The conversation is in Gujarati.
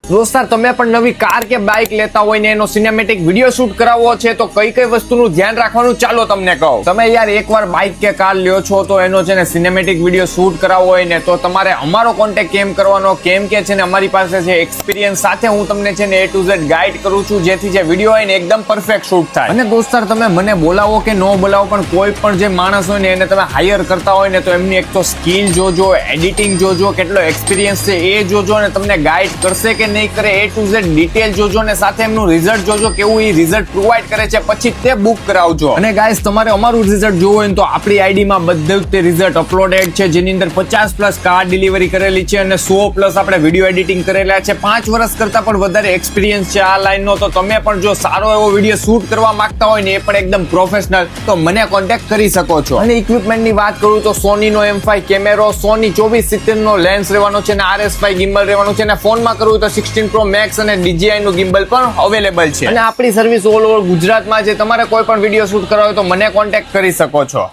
દોસ્તાર તમે પણ નવી કાર કે બાઇક લેતા હોય ને એનો સિનેમેટિક વિડીયો શૂટ કરાવવો છે તો કઈ કઈ વસ્તુનું ધ્યાન રાખવાનું ચાલો તમને કહું. તમે યાર એકવાર બાઇક કે કાર લ્યો છો તો એનો છે ને સિનેમેટિક વિડીયો શૂટ કરાવવો હોય ને તો તમારે અમારો કોન્ટેક્ટ કેમ કરવાનો, કેમ કે છે ને અમારી પાસે છે એક્સપિરિયન્સ સાથે હું તમને છે ને A to Z ગાઈડ કરું છું, જેથી જે વિડીયો હોય ને એકદમ પરફેક્ટ શૂટ થાય. અને દોસ્તાર તમે મને બોલાવો કે નો બોલાવો પણ કોઈ પણ જે માણસ હોય ને એને તમે હાયર કરતા હોય ને તો એમની એક તો સ્કિલ જોજો, એડિટિંગ જોજો, કેટલો એક્સપિરિયન્સ છે એ જોજો અને તમને ગાઈડ કરશે કે નહીં કરે A to Z ડિટેલ જોજો ને સાથે એમનું રિઝલ્ટ જોજો, કેવું એ રિઝલ્ટ પ્રોવાઈડ કરે છે, પછી તે બુક કરાવજો. અને ગાઈસ તમારે અમારું રિઝલ્ટ જોવું હોય તો આપણી આઈડી માં બધું તે રિઝલ્ટ અપલોડેડ છે, જેની અંદર 50+ કાર ડિલિવરી કરેલી છે અને 100+ આપણે વિડીયો એડિટિંગ કરેલા છે. 5 વર્ષ કરતા પણ વધારે એક્સપિરિયન્સ છે આ લાઈનનો. તો તમે પણ જો સારો એવો વિડીયો શૂટ કરવા માંગતા હોય ને એ પણ એકદમ પ્રોફેશનલ, તો મને કોન્ટેક્ટ કરી શકો છો. અને ઇક્વિપમેન્ટની વાત કરું તો સોની નો M5 કેમેરો, સોની 2470 નો લેન્સ રહેવાનો છે અને RS5 ગિમ્બલ રહેવાનું છે. અને ફોનમાં કરવું તો 16 Pro Max અને DJI નું ગિમ્બલ પણ અવેલેબલ છે. અને આપણી સર્વિસ ઓલ ઓવર ગુજરાતમાં છે. તમારે કોઈ પણ વિડીયો શૂટ કરવા હોય તો મને કોન્ટેક્ટ કરી શકો છો.